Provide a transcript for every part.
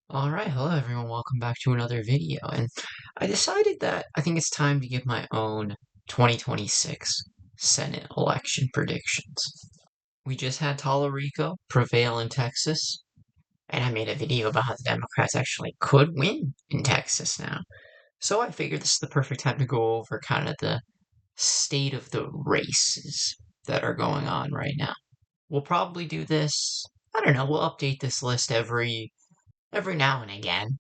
Alright, hello everyone, welcome back to another video, and I decided that I think it's time to give my own 2026 Senate election predictions. We just had Tallarico prevail in Texas, and I made a video about how the Democrats actually could win in Texas now. So I figured this is the perfect time to go over kind of the state of the races that are going on right now. We'll probably do this, I don't know, we'll update this list every now and again,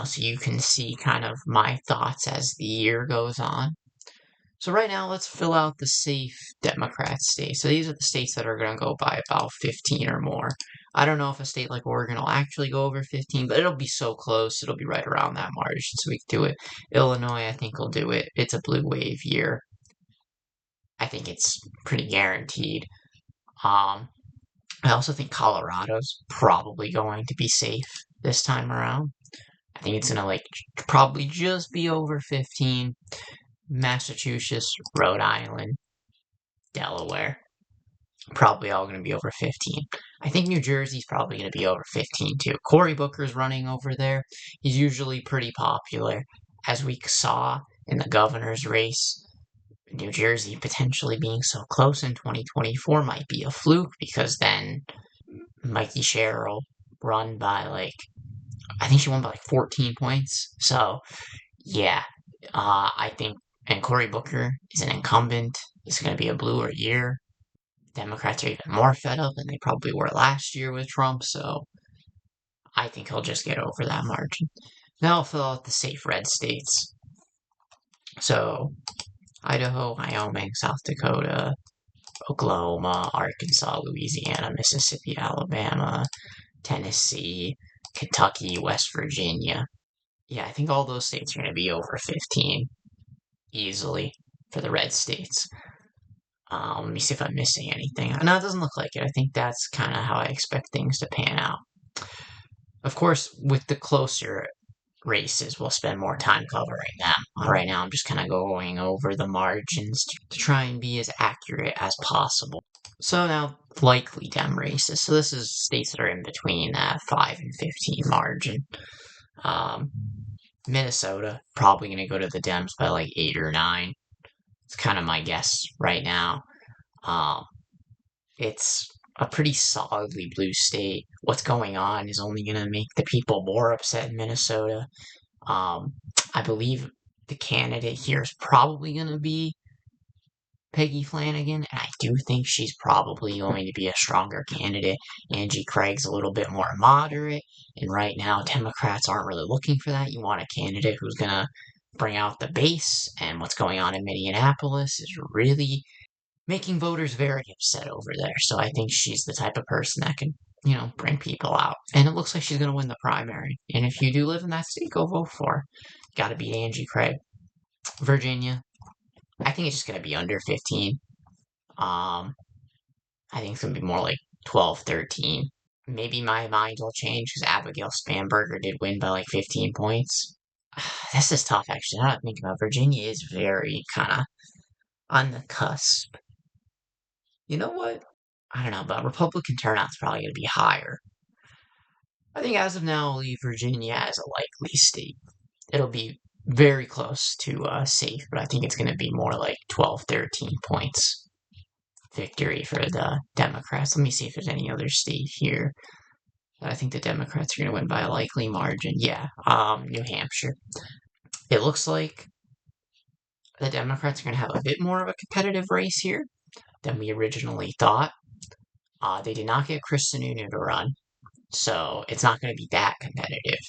so you can see kind of my thoughts as the year goes on. So right now, let's fill out the safe Democrat states. So these are the states that are going to go by about 15 or more. I don't know if a state like Oregon will actually go over 15, but it'll be so close. It'll be right around that margin, so we can do it. Illinois, I think, will do it. It's a blue wave year. I think it's pretty guaranteed. Um, I also think Colorado's probably going to be safe this time around. I think it's gonna probably just be over 15. Massachusetts, Rhode Island, Delaware, probably all gonna be over 15. I think New Jersey's probably gonna be over 15 too. Cory Booker's running over there. He's usually pretty popular, as we saw in the governor's race. New Jersey potentially being so close in 2024 might be a fluke because then Mikey Sherrill run by I think she won by 14 points. So yeah, I think, and Cory Booker is an incumbent. It's going to be a bluer year. Democrats are even more fed up than they probably were last year with Trump, so I think he'll just get over that margin. Now I'll fill out the safe red states. So Idaho, Wyoming, South Dakota, Oklahoma, Arkansas, Louisiana, Mississippi, Alabama, Tennessee, Kentucky, West Virginia. Yeah, I think all those states are going to be over 15 easily for the red states. Let me see if I'm missing anything. No, it doesn't look like it. I think that's kind of how I expect things to pan out. Of course, with the closer races, we'll spend more time covering them. Right now, I'm just kind of going over the margins to try and be as accurate as possible. So now, likely Dem races. So this is states that are in between that 5 and 15 margin. Um, Minnesota, probably going to go to the Dems by 8 or 9. It's kind of my guess right now. Um, it's a pretty solidly blue state. What's going on is only going to make the people more upset in Minnesota. I believe the candidate here is probably going to be Peggy Flanagan, and I do think she's probably going to be a stronger candidate. Angie Craig's a little bit more moderate, and right now Democrats aren't really looking for that. You want a candidate who's going to bring out the base, and what's going on in Minneapolis is really making voters very upset over there. So I think she's the type of person that can, bring people out. And it looks like she's going to win the primary. And if you do live in that state, go vote for her. Got to beat Angie Craig. Virginia, I think it's just going to be under 15. I think it's going to be more like 12, 13. Maybe my mind will change because Abigail Spanberger did win by 15 points. This is tough, actually. Now that I think about it, Virginia is very kind of on the cusp. You know what? I don't know, but Republican turnout's probably going to be higher. I think as of now, I'll leave Virginia as a likely state. It'll be very close to safe, but I think it's going to be more like 12, 13 points victory for the Democrats. Let me see if there's any other state here that I think the Democrats are going to win by a likely margin. Yeah, New Hampshire. It looks like the Democrats are going to have a bit more of a competitive race here than we originally thought. They did not get Chris Sununu to run, so it's not going to be that competitive.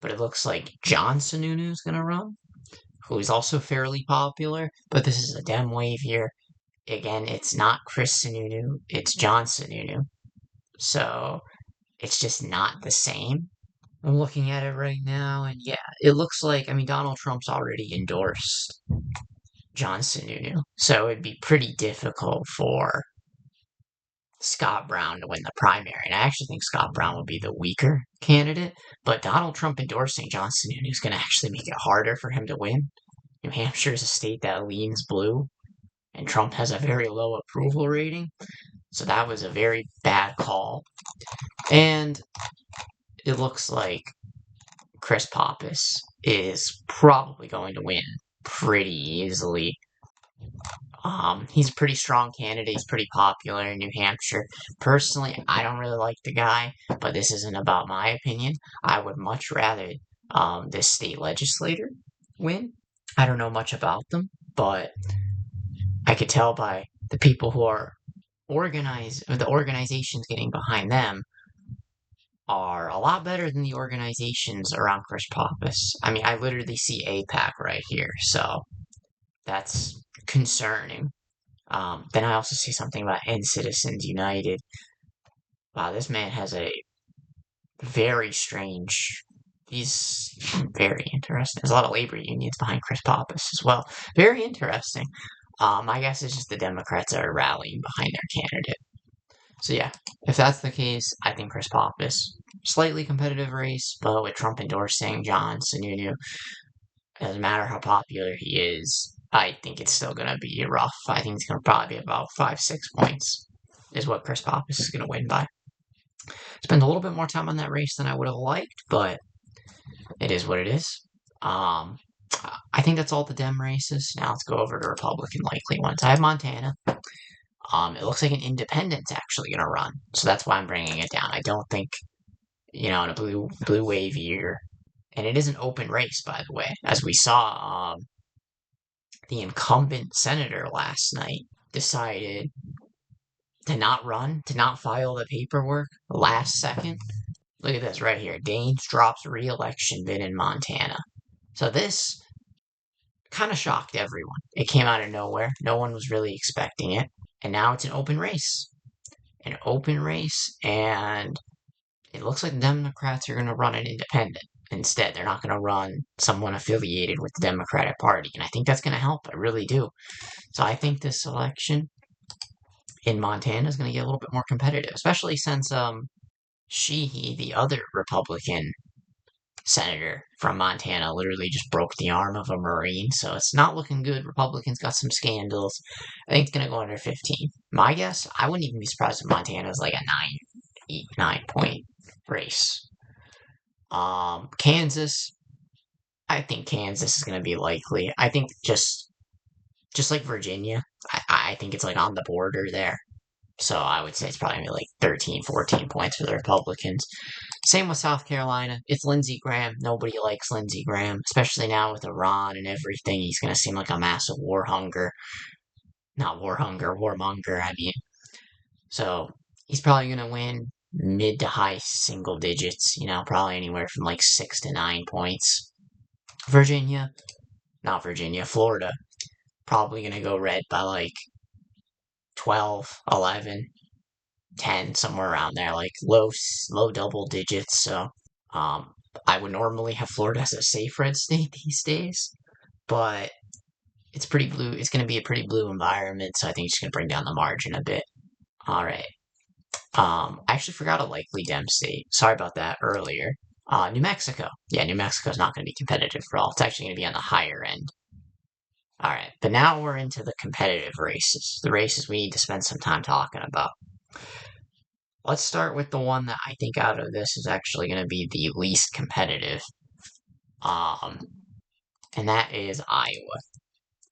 But it looks like John Sununu is going to run, who is also fairly popular, but this is a Dem wave here. Again, it's not Chris Sununu, it's John Sununu. So it's just not the same. I'm looking at it right now, and yeah, it looks like, Donald Trump's already endorsed John Sununu, so it'd be pretty difficult for Scott Brown to win the primary. And I actually think Scott Brown would be the weaker candidate, but Donald Trump endorsing John Sununu is going to actually make it harder for him to win. New Hampshire is a state that leans blue, and Trump has a very low approval rating, so that was a very bad call. And it looks like Chris Pappas is probably going to win pretty easily. He's a pretty strong candidate. He's pretty popular in New Hampshire. Personally, I don't really like the guy, but this isn't about my opinion. I would much rather this state legislator win. I don't know much about them, but I could tell by the people who are organized, or the organizations getting behind them, are a lot better than the organizations around Chris Pappas. I mean, I literally see APAC right here, so that's concerning. Then I also see something about End Citizens United. Wow, this man has a very strange. He's very interesting. There's a lot of labor unions behind Chris Pappas as well. Very interesting. I guess it's just the Democrats are rallying behind their candidate. So yeah, if that's the case, I think Chris Pappas, slightly competitive race, but with Trump endorsing John Sununu, doesn't matter how popular he is, I think it's still going to be rough. I think it's going to probably be about 5-6 points is what Chris Pappas is going to win by. Spend a little bit more time on that race than I would have liked, but it is what it is. I think that's all the Dem races. Now let's go over to Republican likely ones. I have Montana. It looks like an independent's actually going to run, so that's why I'm bringing it down. I don't think, in a blue wave year, and it is an open race, by the way, as we saw. The incumbent senator last night decided to not run, to not file the paperwork last second. Look at this right here. Daines drops re-election bid in Montana. So this kind of shocked everyone. It came out of nowhere. No one was really expecting it. And now it's an open race. An open race, and it looks like the Democrats are going to run an independent. Instead, they're not going to run someone affiliated with the Democratic Party. And I think that's going to help. I really do. So I think this election in Montana is going to get a little bit more competitive, especially since Sheehy, the other Republican senator from Montana, literally just broke the arm of a Marine. So it's not looking good. Republicans got some scandals. I think it's going to go under 15. My guess, I wouldn't even be surprised if Montana is like a 9-point race. Kansas, I think Kansas is going to be likely. I think just like Virginia, I think it's like on the border there. So I would say it's probably going to be like 13, 14 points for the Republicans. Same with South Carolina. It's Lindsey Graham. Nobody likes Lindsey Graham, especially now with Iran and everything. He's going to seem like a massive warmonger. I mean. So he's probably going to win mid to high single digits, probably anywhere from like 6 to 9 points. Florida, probably going to go red by like 12, 11, 10, somewhere around there, like low double digits. So I would normally have Florida as a safe red state these days, but it's pretty blue. It's going to be a pretty blue environment, so I think it's going to bring down the margin a bit. All right. I actually forgot a likely Dem state. Sorry about that earlier. New Mexico. Yeah, New Mexico is not going to be competitive for all. It's actually going to be on the higher end. All right, but now we're into the competitive races. The races we need to spend some time talking about. Let's start with the one that I think out of this is actually going to be the least competitive. And that is Iowa.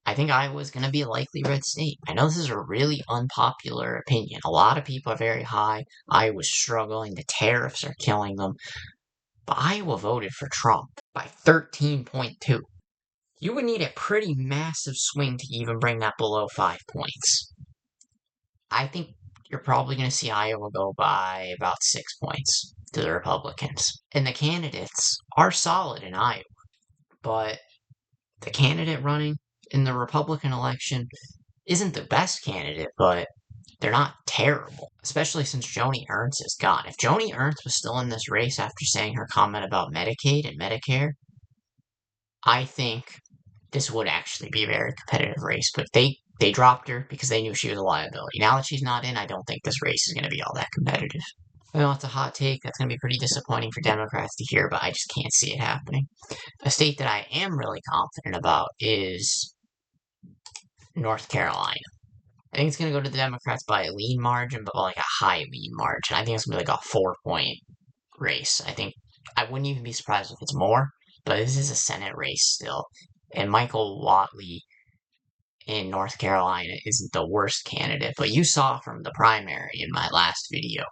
I think Iowa is going to be a likely red state. I know this is a really unpopular opinion. A lot of people are very high. Iowa's struggling. The tariffs are killing them. But Iowa voted for Trump by 13.2. You would need a pretty massive swing to even bring that below 5 points. I think you're probably going to see Iowa go by about 6 points to the Republicans. And the candidates are solid in Iowa. But the candidate running in the Republican election isn't the best candidate, but they're not terrible, especially since Joni Ernst is gone. If Joni Ernst was still in this race after saying her comment about Medicaid and Medicare, I think this would actually be a very competitive race, but they dropped her because they knew she was a liability. Now that she's not in, I don't think this race is going to be all that competitive. I know it's a hot take. That's going to be pretty disappointing for Democrats to hear, but I just can't see it happening. A state that I am really confident about is North Carolina. I think it's going to go to the Democrats by a lean margin, but like a high lean margin. I think it's going to be like a 4-point race. I think I wouldn't even be surprised if it's more, but this is a Senate race still. And Michael Whatley in North Carolina isn't the worst candidate, but you saw from the primary in my last video,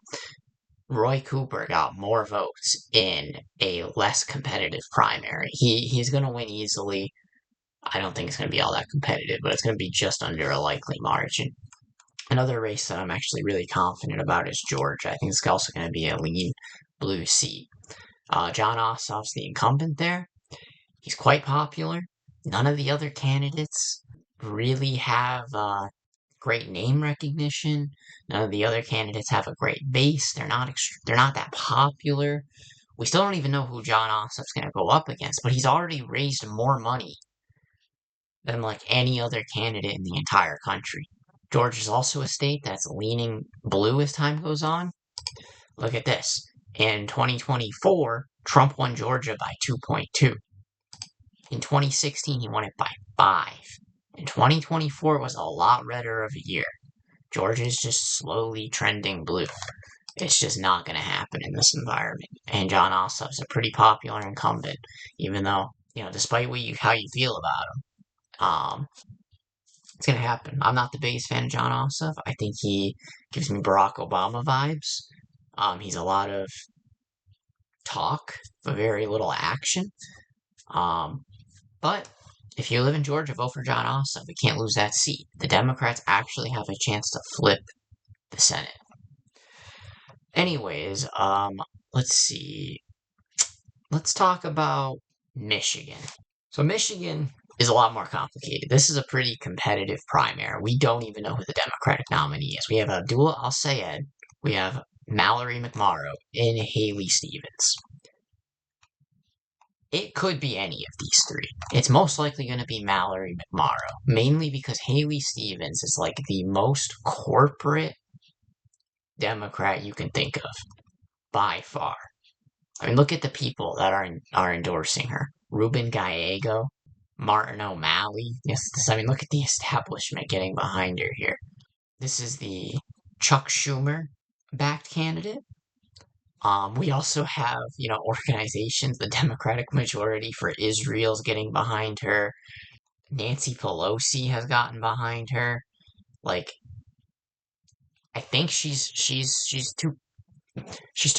Roy Cooper got more votes in a less competitive primary. He's going to win easily. I don't think it's going to be all that competitive, but it's going to be just under a likely margin. Another race that I'm actually really confident about is Georgia. I think it's also going to be a lean blue seat. John Ossoff's the incumbent there. He's quite popular. None of the other candidates really have great name recognition. None of the other candidates have a great base. They're not that popular. We still don't even know who John Ossoff's going to go up against, but he's already raised more money than like any other candidate in the entire country. Georgia's also a state that's leaning blue as time goes on. Look at this. In 2024, Trump won Georgia by 2.2. In 2016, he won it by 5. In 2024 was a lot redder of a year. Georgia's just slowly trending blue. It's just not going to happen in this environment. And John Ossoff's a pretty popular incumbent, even though, despite how you feel about him, it's going to happen. I'm not the biggest fan of John Ossoff. I think he gives me Barack Obama vibes. He's a lot of talk, but very little action. But if you live in Georgia, vote for John Ossoff. We can't lose that seat. The Democrats actually have a chance to flip the Senate. Anyways, let's see. Let's talk about Michigan. So Michigan is a lot more complicated. This is a pretty competitive primary. We don't even know who the Democratic nominee is. We have Abdullah Al-Sayed, we have Mallory McMorrow, and Haley Stevens. It could be any of these three. It's most likely going to be Mallory McMorrow, mainly because Haley Stevens is like the most corporate Democrat you can think of, by far. I mean, look at the people that are endorsing her. Ruben Gallego, Martin O'Malley. Yes, look at the establishment getting behind her here. This is the Chuck Schumer-backed candidate. We also have, organizations. The Democratic Majority for Israel's getting behind her. Nancy Pelosi has gotten behind her. Like, I think she's too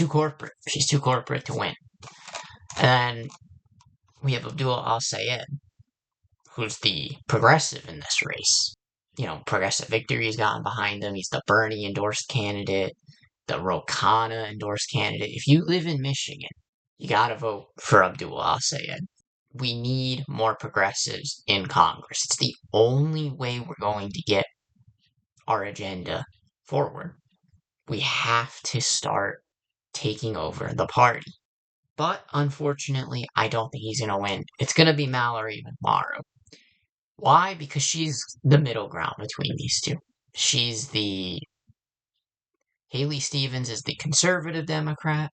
corporate. She's too corporate to win. And then we have Abdullah Al-Sayed, who's the progressive in this race. Progressive Victory has gotten behind him. He's the Bernie endorsed candidate, the Ro Khanna endorsed candidate. If you live in Michigan, you gotta vote for Abdullah Al-Sayed. We need more progressives in Congress. It's the only way we're going to get our agenda forward. We have to start taking over the party. But unfortunately, I don't think he's going to win. It's going to be Mallory McMorrow. Why? Because she's the middle ground between these two. Haley Stevens is the conservative Democrat.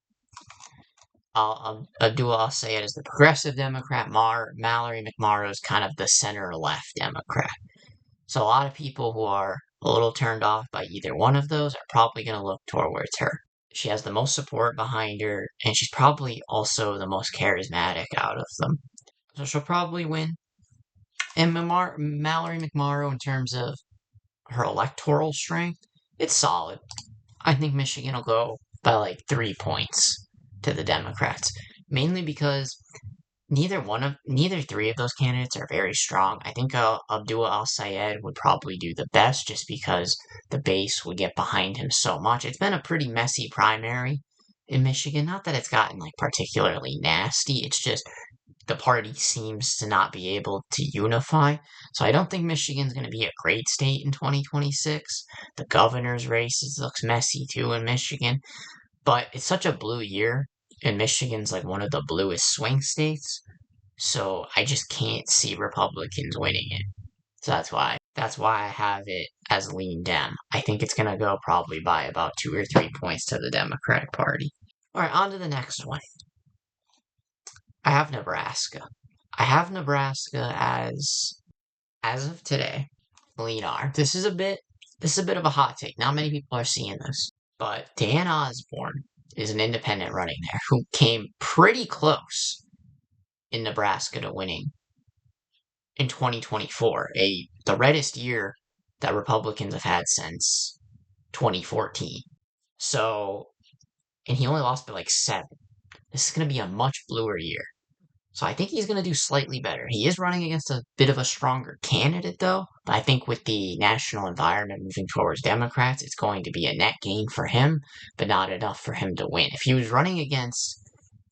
Abdullah Al-Sayed is the progressive Democrat. Mallory McMorrow is kind of the center-left Democrat. So a lot of people who are a little turned off by either one of those are probably going to look towards her. She has the most support behind her, and she's probably also the most charismatic out of them. So she'll probably win. And Mallory McMorrow, in terms of her electoral strength, it's solid. I think Michigan will go by like 3 points to the Democrats, mainly because neither three of those candidates are very strong. I think Abdullah Al-Sayed would probably do the best just because the base would get behind him so much. It's been a pretty messy primary in Michigan. Not that it's gotten like particularly nasty. It's just the party seems to not be able to unify. So I don't think Michigan's going to be a great state in 2026. The governor's race looks messy too in Michigan. But it's such a blue year, and Michigan's like one of the bluest swing states. So I just can't see Republicans winning it. So that's why I have it as lean Dem. I think it's gonna go probably by about 2 or 3 points to the Democratic Party. Alright, on to the next one. I have Nebraska. I have Nebraska as of today, lean R. This is a bit of a hot take. Not many people are seeing this. But Dan Osborne is an independent running there who came pretty close in Nebraska to winning in 2024, the reddest year that Republicans have had since 2014. So, and he only lost by like 7. This is going to be a much bluer year. So I think he's going to do slightly better. He is running against a bit of a stronger candidate, though. But I think with the national environment moving towards Democrats, it's going to be a net gain for him, but not enough for him to win. If he was running against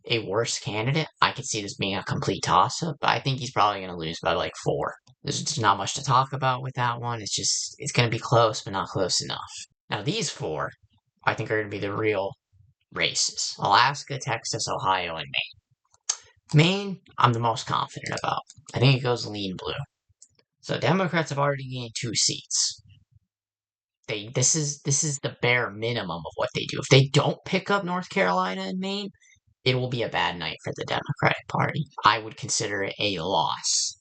a worse candidate, I could see this being a complete toss-up, but I think he's probably going to lose by like 4. There's just not much to talk about with that one. It's going to be close, but not close enough. Now, these 4, I think, are going to be the real races. Alaska, Texas, Ohio, and Maine. Maine, I'm the most confident about. I think it goes lean blue. So Democrats have already gained 2 seats. This is the bare minimum of what they do. If they don't pick up North Carolina and Maine, it will be a bad night for the Democratic Party. I would consider it a loss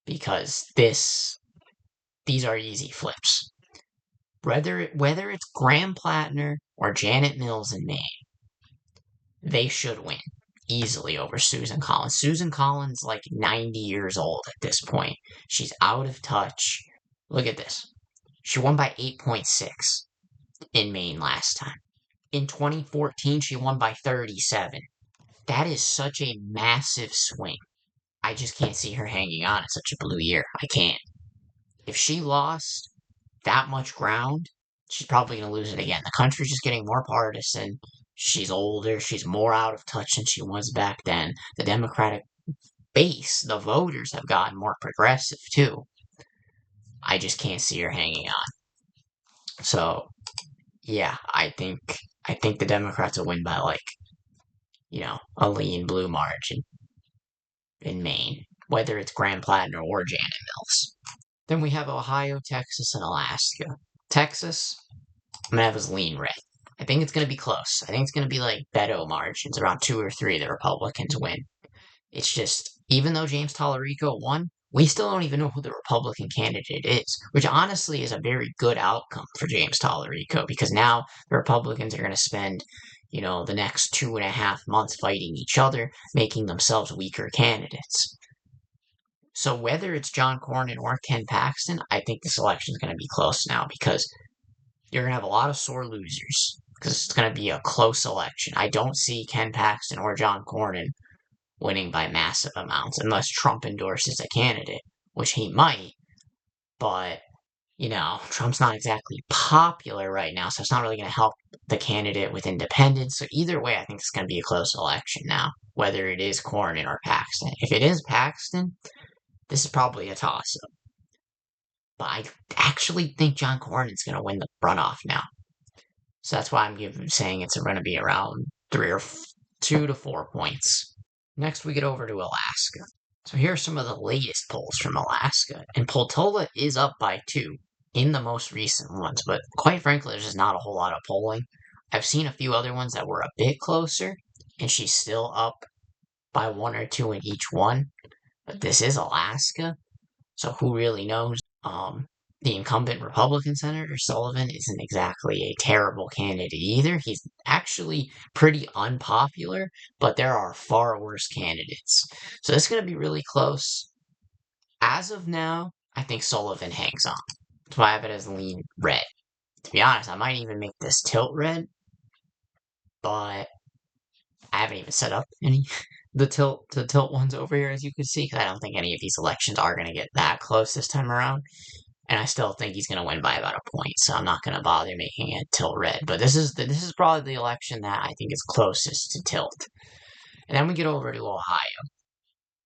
because these are easy flips. Whether it's Graham Plattner or Janet Mills in Maine, they should win easily over Susan Collins. Susan Collins, like 90 years old at this point. She's out of touch. Look at this. She won by 8.6 in Maine last time. In 2014, she won by 37. That is such a massive swing. I just can't see her hanging on in such a blue year. I can't. If she lost that much ground, she's probably going to lose it again. The country's just getting more partisan. She's older. She's more out of touch than she was back then. The Democratic base, the voters, have gotten more progressive too. I just can't see her hanging on. So, yeah, I think the Democrats will win by like, a lean blue margin in Maine, whether it's Graham Plattner or Janet Mills. Then we have Ohio, Texas, and Alaska. Texas, I'm going to have as lean red. I think it's going to be close. I think it's going to be like Beto margins, around 2 or 3 the Republicans win. It's just, even though James Tallarico won, we still don't even know who the Republican candidate is, which honestly is a very good outcome for James Tallarico because now the Republicans are going to spend, the next 2.5 months fighting each other, making themselves weaker candidates. So whether it's John Cornyn or Ken Paxton, I think this election is going to be close now because you're going to have a lot of sore losers because it's going to be a close election. I don't see Ken Paxton or John Cornyn winning by massive amounts unless Trump endorses a candidate, which he might, but, Trump's not exactly popular right now, so it's not really going to help the candidate with independence. So either way, I think it's going to be a close election now, whether it is Cornyn or Paxton. If it is Paxton, this is probably a toss-up. But I actually think John Cornyn's going to win the runoff now. So that's why I'm saying it's going to be around 2 to 4 points. Next, we get over to Alaska. So here are some of the latest polls from Alaska. And Poltola is up by 2 in the most recent ones, but quite frankly, there's just not a whole lot of polling. I've seen a few other ones that were a bit closer, and she's still up by 1 or 2 in each one. But this is Alaska, so who really knows? The incumbent Republican Senator Sullivan isn't exactly a terrible candidate either. He's actually pretty unpopular, but there are far worse candidates. So this is going to be really close. As of now, I think Sullivan hangs on. That's why I have it as lean red. To be honest, I might even make this tilt red, but I haven't even set up any the tilt ones over here, as you can see, because I don't think any of these elections are going to get that close this time around. And I still think he's going to win by about a point, so I'm not going to bother making it tilt red. But this is probably the election that I think is closest to tilt. And then we get over to Ohio.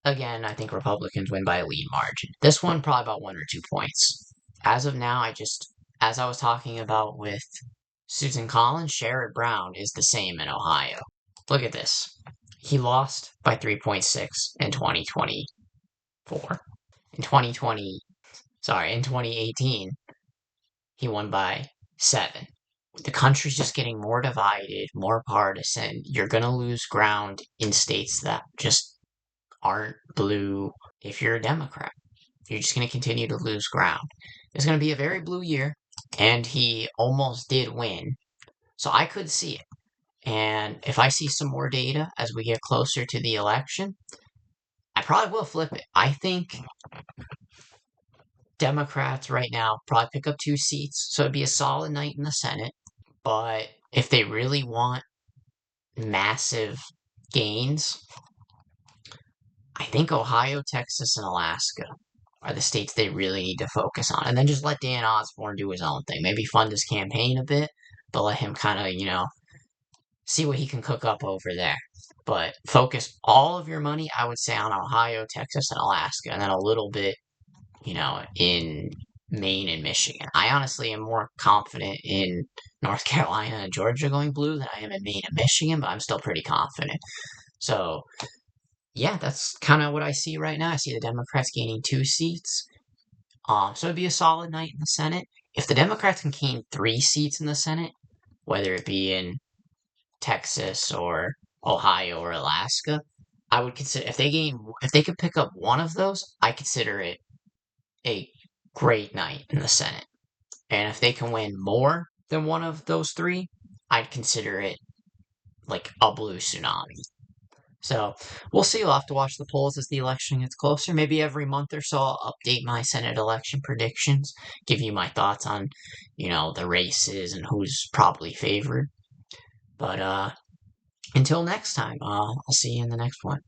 Again, I think Republicans win by a lead margin. This one, probably about 1 or 2 points. As of now, as I was talking about with Susan Collins, Sherrod Brown is the same in Ohio. Look at this. He lost by 3.6 in 2024. In 2018, he won by 7. The country's just getting more divided, more partisan. You're going to lose ground in states that just aren't blue if you're a Democrat. You're just going to continue to lose ground. It's going to be a very blue year, and he almost did win. So I could see it. And if I see some more data as we get closer to the election, I probably will flip it. I think Democrats right now probably pick up 2 seats, so it'd be a solid night in the Senate. But if they really want massive gains, I think Ohio, Texas, and Alaska are the states they really need to focus on. And then just let Dan Osborne do his own thing. Maybe fund his campaign a bit, but let him kind of, see what he can cook up over there. But focus all of your money, I would say, on Ohio, Texas, and Alaska, and then a little bit, in Maine and Michigan. I honestly am more confident in North Carolina and Georgia going blue than I am in Maine and Michigan, but I'm still pretty confident. So, yeah, that's kind of what I see right now. I see the Democrats gaining 2 seats. So it'd be a solid night in the Senate. If the Democrats can gain 3 seats in the Senate, whether it be in Texas or Ohio or Alaska, I would consider if they could pick up one of those, I consider it a great night in the Senate. And if they can win more than one of those three, I'd consider it like a blue tsunami. So we'll see. We'll have to watch the polls as the election gets closer. Maybe every month or so, I'll update my Senate election predictions, give you my thoughts on, the races and who's probably favored. But until next time, I'll see you in the next one.